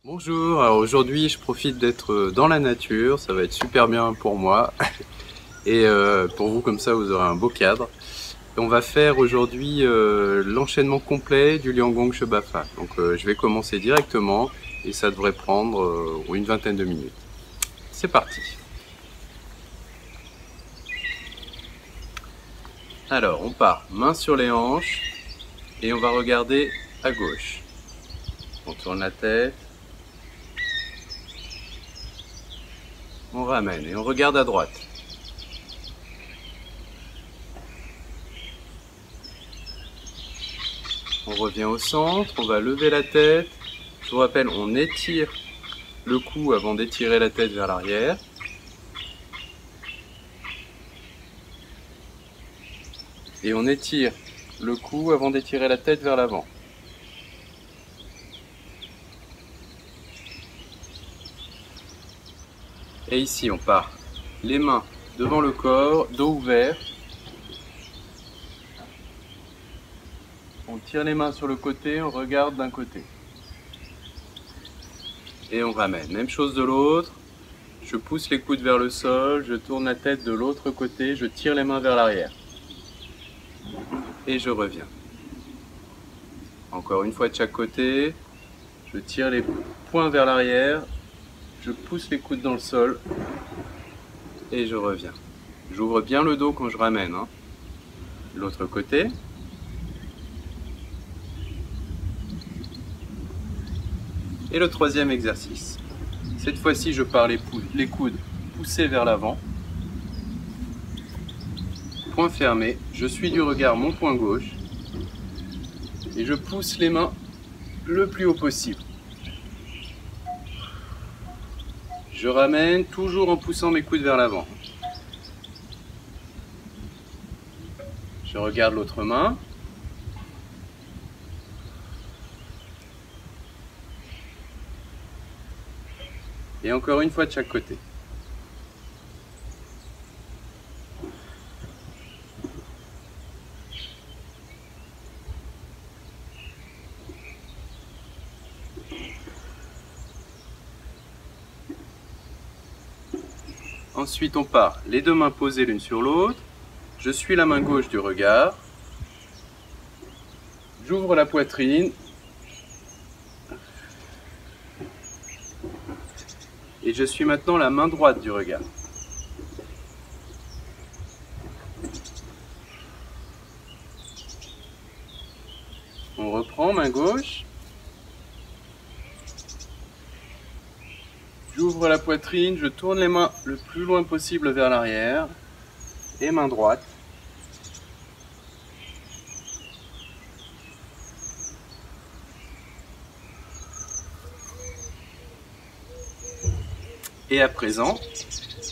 Bonjour, alors aujourd'hui je profite d'être dans la nature, ça va être super bien pour moi et pour vous, comme ça vous aurez un beau cadre. Et on va faire aujourd'hui l'enchaînement complet du Liangong Shebafa. Donc je vais commencer directement et ça devrait prendre une vingtaine de minutes. C'est parti. Alors on part main sur les hanches et on va regarder à gauche. On tourne la tête. On ramène et on regarde à droite. On revient au centre, on va lever la tête. Je vous rappelle, on étire le cou avant d'étirer la tête vers l'arrière. Et on étire le cou avant d'étirer la tête vers l'avant. Et ici, on part les mains devant le corps, dos ouvert. On tire les mains sur le côté, on regarde d'un côté. Et on ramène. Même chose de l'autre. Je pousse les coudes vers le sol, je tourne la tête de l'autre côté, je tire les mains vers l'arrière. Et je reviens. Encore une fois de chaque côté. Je tire les poings vers l'arrière. Je pousse les coudes dans le sol et je reviens. J'ouvre bien le dos quand je ramène. L'autre côté. Et le troisième exercice. Cette fois-ci, je pars les coudes poussés vers l'avant. Poing fermé. Je suis du regard mon poing gauche. Et je pousse les mains le plus haut possible. Je ramène toujours en poussant mes coudes vers l'avant. Je regarde l'autre main. Et encore une fois de chaque côté. Ensuite, on part les deux mains posées l'une sur l'autre. Je suis la main gauche du regard. J'ouvre la poitrine. Et je suis maintenant la main droite du regard. On reprend, main gauche. J'ouvre la poitrine, je tourne les mains le plus loin possible vers l'arrière. Et main droite. Et à présent,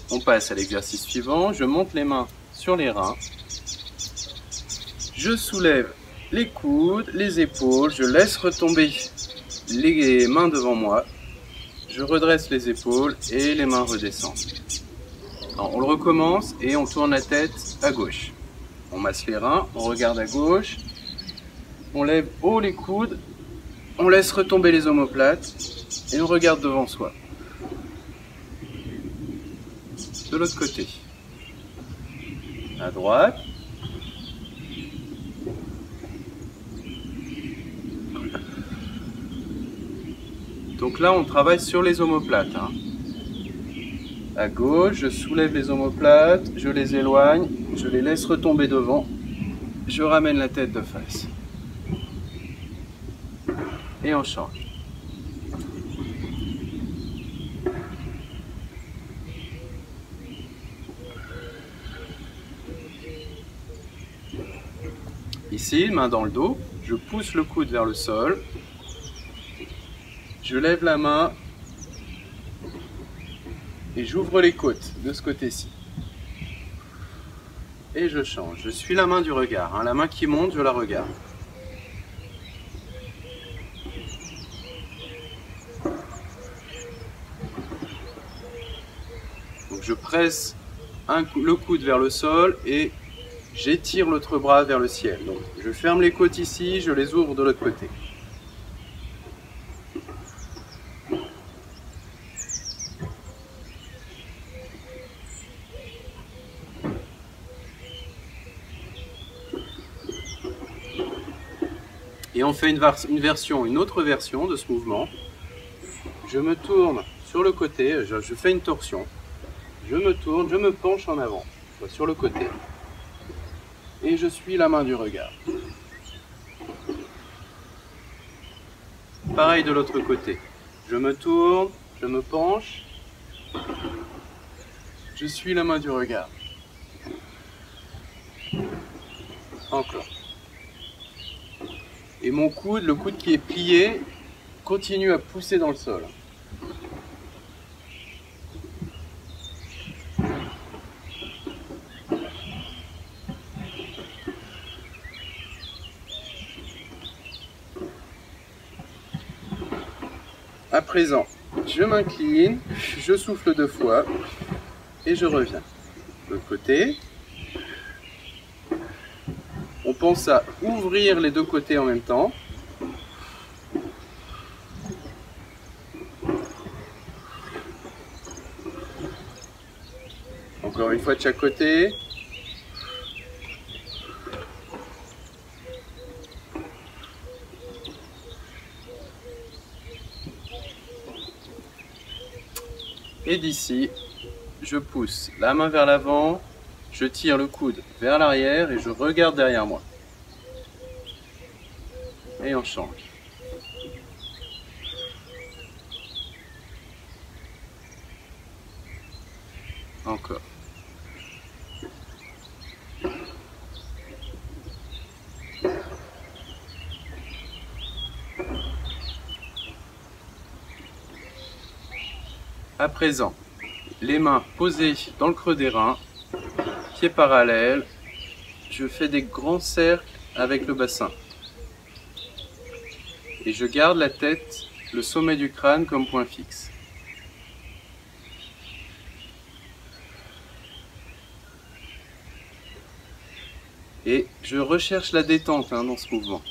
on passe à l'exercice suivant. Je monte les mains sur les reins. Je soulève les coudes, les épaules. Je laisse retomber les mains devant moi. Je redresse les épaules et les mains redescendent. Alors, on le recommence et on tourne la tête à gauche. On masse les reins, on regarde à gauche. On lève haut les coudes. On laisse retomber les omoplates et on regarde devant soi. De l'autre côté. À droite. Donc là, on travaille sur les omoplates. À gauche, je soulève les omoplates, je les éloigne, je les laisse retomber devant. Je ramène la tête de face. Et on change. Ici, main dans le dos, je pousse le coude vers le sol. Je lève la main et j'ouvre les côtes de ce côté-ci. Et je change. Je suis la main du regard. La main qui monte, je la regarde. Donc je presse le coude vers le sol et j'étire l'autre bras vers le ciel. Donc je ferme les côtes ici, je les ouvre de l'autre côté. Et on fait une autre version de ce mouvement. Je me tourne sur le côté, je fais une torsion. Je me tourne, je me penche en avant, sur le côté. Et je suis la main du regard. Pareil de l'autre côté. Je me tourne, je me penche. Je suis la main du regard. Encore. Et mon coude, le coude qui est plié, continue à pousser dans le sol. À présent, je m'incline, je souffle 2 fois et je reviens. De l'autre côté. On pense à ouvrir les 2 côtés en même temps. Encore une fois de chaque côté. Et d'ici, je pousse la main vers l'avant, je tire le coude vers l'arrière et je regarde derrière moi. Et on change. Encore. À présent, les mains posées dans le creux des reins, pieds parallèles, je fais des grands cercles avec le bassin. Et je garde la tête, le sommet du crâne comme point fixe. Et je recherche la détente dans ce mouvement.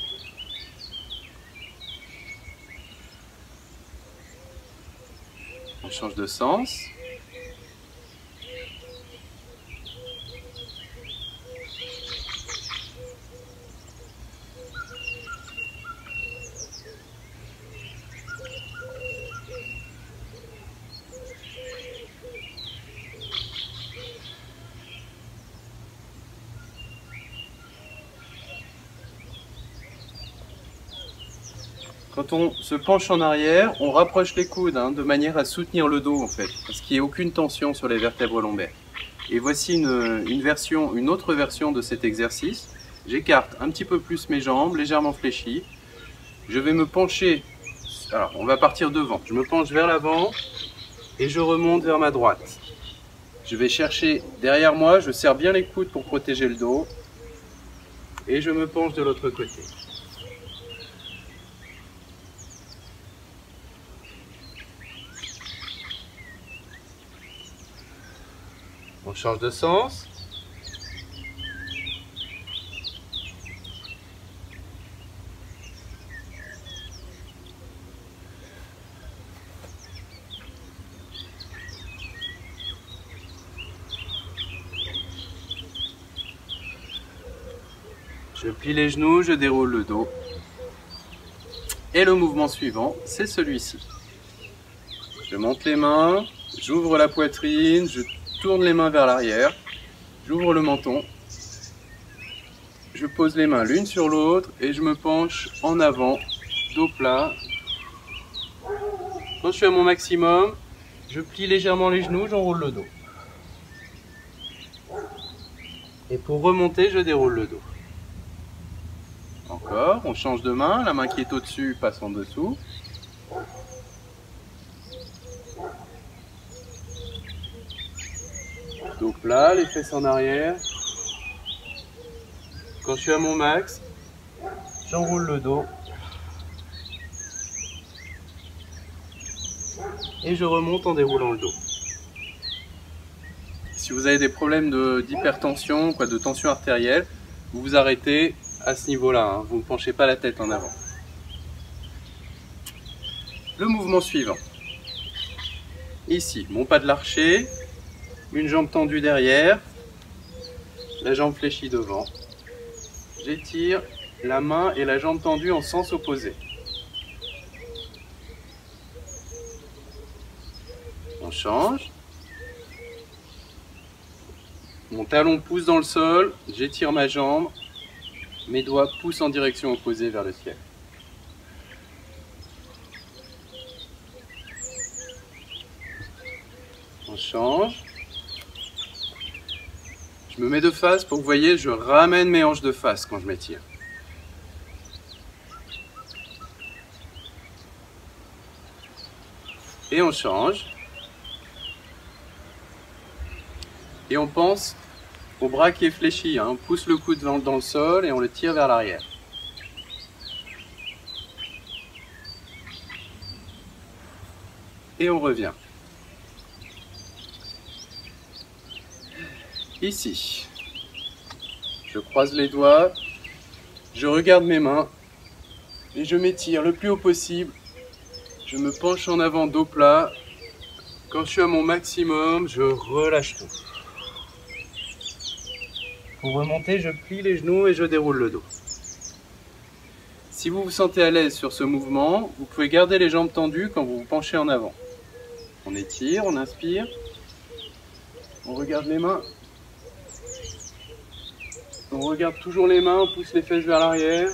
On change de sens. Quand on se penche en arrière, on rapproche les coudes de manière à soutenir le dos en fait, parce qu'il n'y ait aucune tension sur les vertèbres lombaires. Et voici une autre version de cet exercice. J'écarte un petit peu plus mes jambes, légèrement fléchies. Je vais me pencher, alors on va partir devant. Je me penche vers l'avant et je remonte vers ma droite. Je vais chercher derrière moi, je serre bien les coudes pour protéger le dos. Et je me penche de l'autre côté. On change de sens. Je plie les genoux, je déroule le dos. Et le mouvement suivant, c'est celui-ci. Je monte les mains, j'ouvre la poitrine, je tourne les mains vers l'arrière, j'ouvre le menton, je pose les mains l'une sur l'autre et je me penche en avant, dos plat. Quand je suis à mon maximum, je plie légèrement les genoux, j'enroule le dos. Et pour remonter, je déroule le dos. Encore, on change de main, la main qui est au-dessus passe en dessous. Dos plat, les fesses en arrière. Quand je suis à mon max, j'enroule le dos. Et je remonte en déroulant le dos. Si vous avez des problèmes d'hypertension, de tension artérielle, vous vous arrêtez à ce niveau-là, vous ne penchez pas la tête en avant. Le mouvement suivant. Ici, mon pas de l'archer, une jambe tendue derrière, la jambe fléchie devant. J'étire la main et la jambe tendue en sens opposé. On change. Mon talon pousse dans le sol, j'étire ma jambe, mes doigts poussent en direction opposée vers le ciel. On change. Je me mets de face pour que vous voyez, je ramène mes hanches de face quand je m'étire. Et on change. Et on pense au bras qui est fléchi. On pousse le coude dans le sol et on le tire vers l'arrière. Et on revient. Ici, je croise les doigts, je regarde mes mains et je m'étire le plus haut possible. Je me penche en avant dos plat. Quand je suis à mon maximum, je relâche tout. Pour remonter, je plie les genoux et je déroule le dos. Si vous vous sentez à l'aise sur ce mouvement, vous pouvez garder les jambes tendues quand vous vous penchez en avant. On étire, on inspire, on regarde les mains. On regarde toujours les mains, on pousse les fesses vers l'arrière.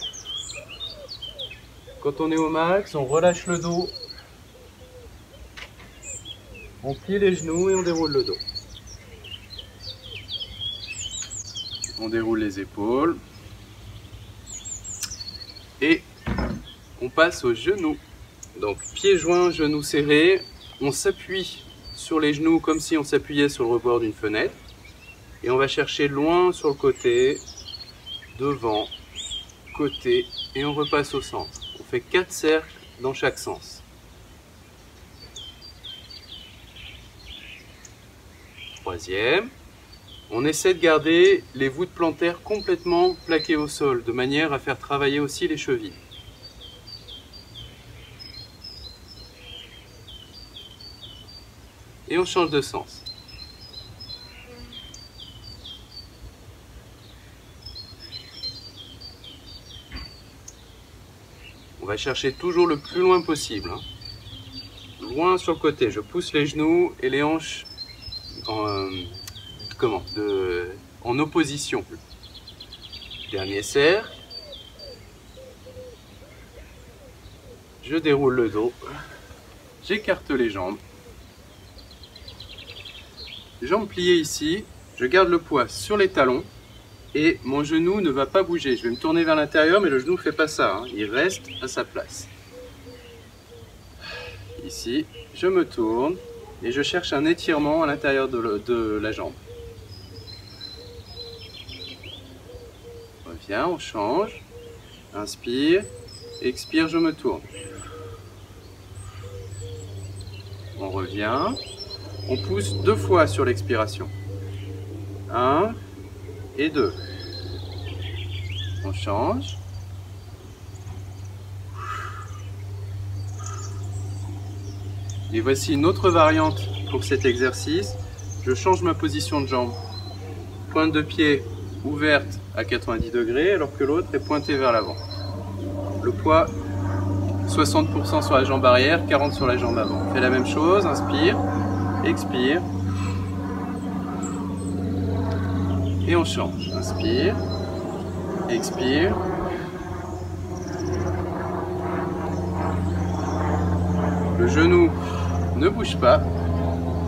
Quand on est au max, on relâche le dos. On plie les genoux et on déroule le dos. On déroule les épaules. Et on passe aux genoux. Donc pieds joints, genoux serrés. On s'appuie sur les genoux comme si on s'appuyait sur le rebord d'une fenêtre. Et on va chercher loin sur le côté, devant, côté, et on repasse au centre. On fait 4 cercles dans chaque sens. Troisième, on essaie de garder les voûtes plantaires complètement plaquées au sol, de manière à faire travailler aussi les chevilles. Et on change de sens. On va chercher toujours le plus loin possible. Loin sur le côté. Je pousse les genoux et les hanches en opposition. Dernier cercle. Je déroule le dos. J'écarte les jambes. Jambes pliées ici. Je garde le poids sur les talons. Et mon genou ne va pas bouger. Je vais me tourner vers l'intérieur, mais le genou ne fait pas ça. Il reste à sa place. Ici, je me tourne et je cherche un étirement à l'intérieur de la jambe. On revient, on change. Inspire, expire, je me tourne. On revient. On pousse 2 fois sur l'expiration. 1 et 2. On change. Et voici une autre variante pour cet exercice. Je change ma position de jambe. Pointe de pied ouverte à 90 degrés alors que l'autre est pointée vers l'avant. Le poids 60% sur la jambe arrière, 40% sur la jambe avant. On fait la même chose, inspire, expire. Et on change. Inspire, expire. Le genou ne bouge pas,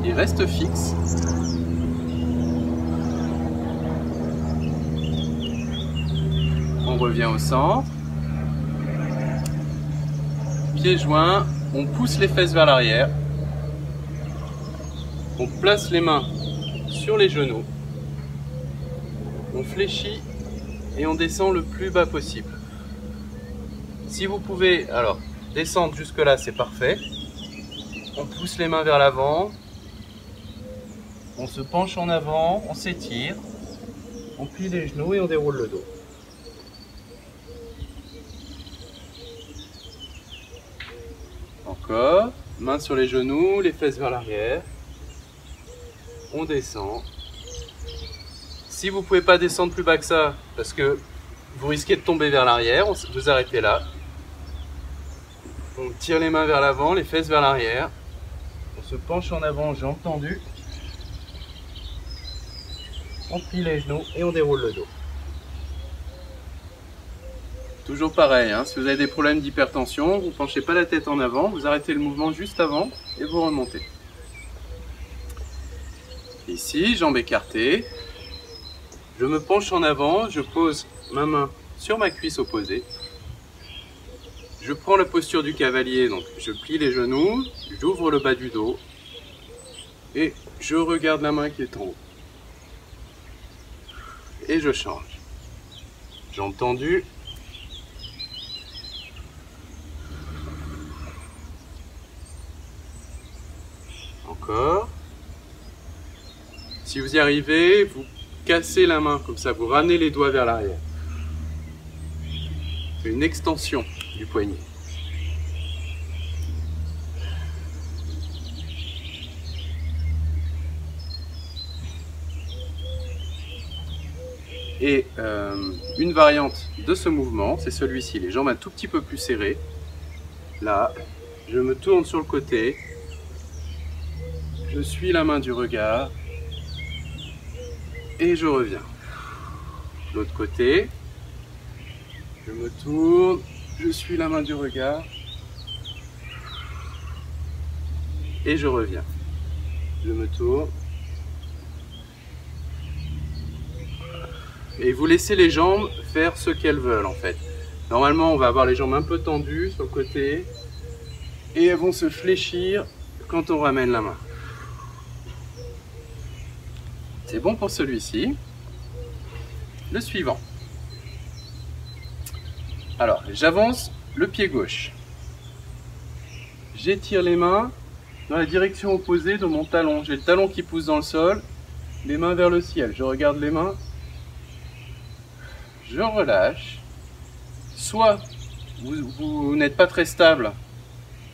il reste fixe. On revient au centre. Pieds joints, on pousse les fesses vers l'arrière. On place les mains sur les genoux. On fléchit et on descend le plus bas possible. Si vous pouvez, alors, descendre jusque là, c'est parfait. On pousse les mains vers l'avant. On se penche en avant, on s'étire. On plie les genoux et on déroule le dos. Encore, mains sur les genoux, les fesses vers l'arrière. On descend. Si vous ne pouvez pas descendre plus bas que ça, parce que vous risquez de tomber vers l'arrière, vous arrêtez là. On tire les mains vers l'avant, les fesses vers l'arrière. On se penche en avant, jambes tendues. On plie les genoux et on déroule le dos. Toujours pareil, hein, si vous avez des problèmes d'hypertension, vous ne penchez pas la tête en avant, vous arrêtez le mouvement juste avant et vous remontez. Ici, jambes écartées. Je me penche en avant, je pose ma main sur ma cuisse opposée. Je prends la posture du cavalier, donc je plie les genoux, j'ouvre le bas du dos et je regarde la main qui est en haut. Et je change. Jambes tendues. Encore. Si vous y arrivez, vous cassez la main comme ça, vous ramenez les doigts vers l'arrière. Une extension du poignet. Et une variante de ce mouvement, c'est celui-ci, les jambes un tout petit peu plus serrées. Là, je me tourne sur le côté, je suis la main du regard et je reviens. L'autre côté, je me tourne, je suis la main du regard et je reviens. Je me tourne. Et vous laissez les jambes faire ce qu'elles veulent en fait. Normalement, on va avoir les jambes un peu tendues sur le côté et elles vont se fléchir quand on ramène la main. C'est bon pour celui-ci. Le suivant. Alors, j'avance le pied gauche. J'étire les mains dans la direction opposée de mon talon. J'ai le talon qui pousse dans le sol, les mains vers le ciel. Je regarde les mains. Je relâche. Soit vous n'êtes pas très stable,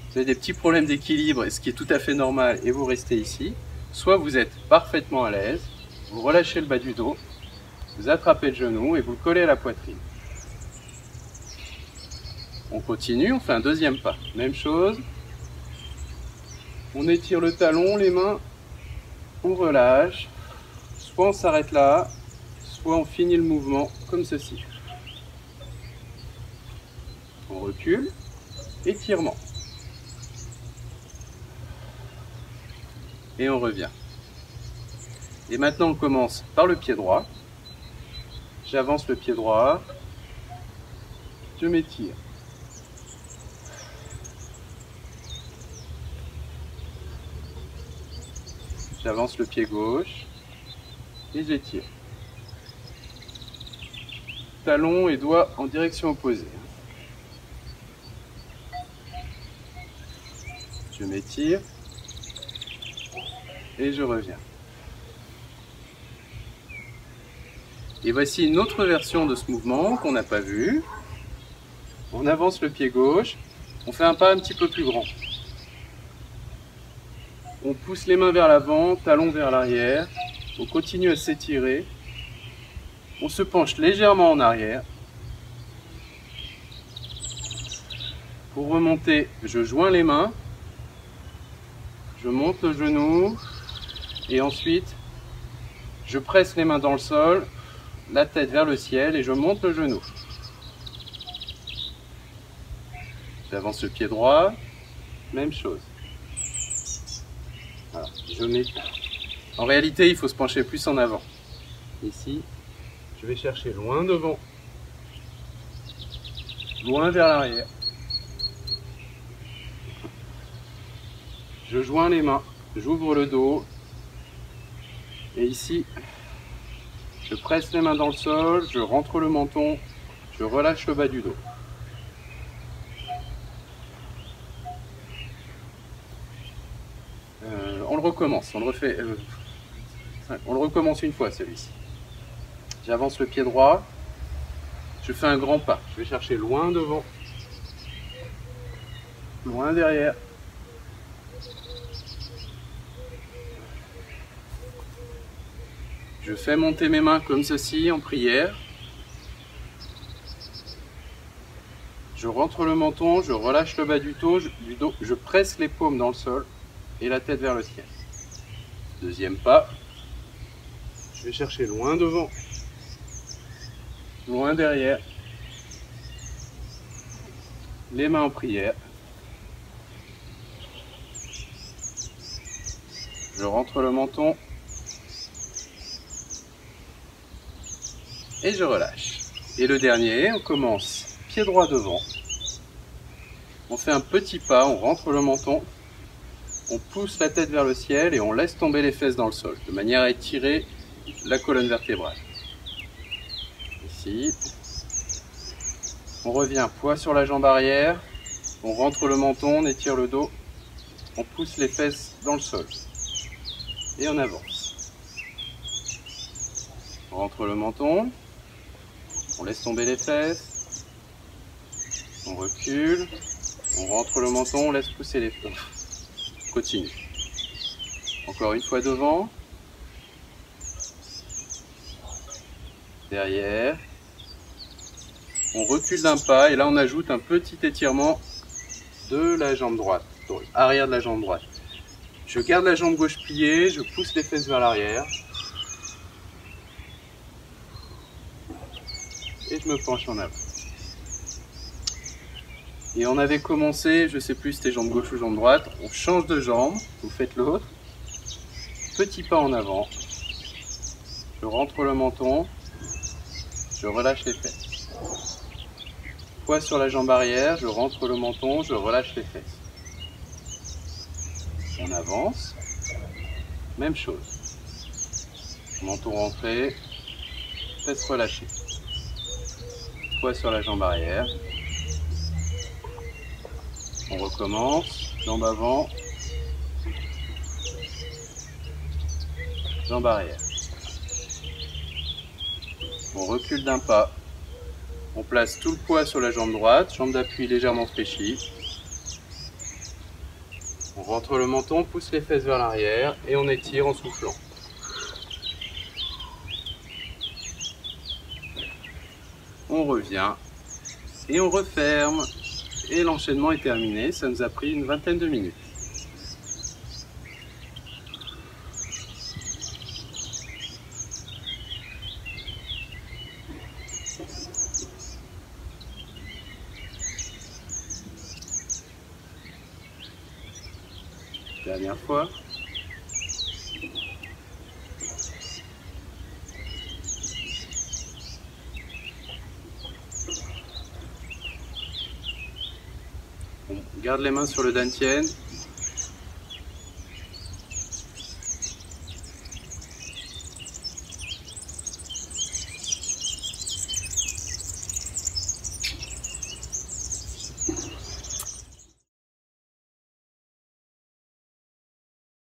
vous avez des petits problèmes d'équilibre, ce qui est tout à fait normal, et vous restez ici. Soit vous êtes parfaitement à l'aise, vous relâchez le bas du dos, vous attrapez le genou et vous le collez à la poitrine. On continue, on fait un deuxième pas. Même chose. On étire le talon, les mains, on relâche. Soit on s'arrête là, soit on finit le mouvement comme ceci. On recule, étirement. Et on revient. Et maintenant on commence par le pied droit. J'avance le pied droit. Je m'étire. J'avance le pied gauche et j'étire. Talons et doigts en direction opposée. Je m'étire et je reviens. Et voici une autre version de ce mouvement qu'on n'a pas vu. On avance le pied gauche, on fait un pas un petit peu plus grand. On pousse les mains vers l'avant, talons vers l'arrière. On continue à s'étirer. On se penche légèrement en arrière. Pour remonter, je joins les mains. Je monte le genou. Et ensuite, je presse les mains dans le sol, la tête vers le ciel et je monte le genou. J'avance le pied droit. Même chose. Voilà, je mets. En réalité, il faut se pencher plus en avant. Ici, je vais chercher loin devant, loin vers l'arrière. Je joins les mains, j'ouvre le dos. Et ici, je presse les mains dans le sol, je rentre le menton, je relâche le bas du dos. On le recommence, on le refait. On le recommence une fois celui-ci. J'avance le pied droit, je fais un grand pas. Je vais chercher loin devant, loin derrière. Je fais monter mes mains comme ceci en prière. Je rentre le menton, je relâche le bas du dos, je presse les paumes dans le sol et la tête vers le ciel. Deuxième pas, je vais chercher loin devant, loin derrière, les mains en prière. Je rentre le menton et je relâche. Et le dernier, on commence pied droit devant. On fait un petit pas, on rentre le menton, on pousse la tête vers le ciel et on laisse tomber les fesses dans le sol, de manière à étirer la colonne vertébrale. Ici. On revient, poids sur la jambe arrière, on rentre le menton, on étire le dos, on pousse les fesses dans le sol. Et on avance. On rentre le menton, on laisse tomber les fesses, on recule, on rentre le menton, on laisse pousser les fesses. On continue. Encore une fois devant, derrière, on recule d'un pas et là on ajoute un petit étirement de la jambe droite, arrière de la jambe droite. Je garde la jambe gauche pliée, je pousse les fesses vers l'arrière. Et je me penche en avant. Et on avait commencé, je ne sais plus si c'était jambe gauche ou jambe droite, on change de jambe, vous faites l'autre. Petit pas en avant. Je rentre le menton, je relâche les fesses. Poids sur la jambe arrière, je rentre le menton, je relâche les fesses. On avance, même chose. Menton rentré, fesses relâchées. Poids sur la jambe arrière. On recommence, jambe avant, jambe arrière. On recule d'un pas. On place tout le poids sur la jambe droite, jambe d'appui légèrement fléchie. On rentre le menton, pousse les fesses vers l'arrière et on étire en soufflant. On revient et on referme. Et l'enchaînement est terminé, ça nous a pris une vingtaine de minutes. Dernière fois. On garde les mains sur le dantian,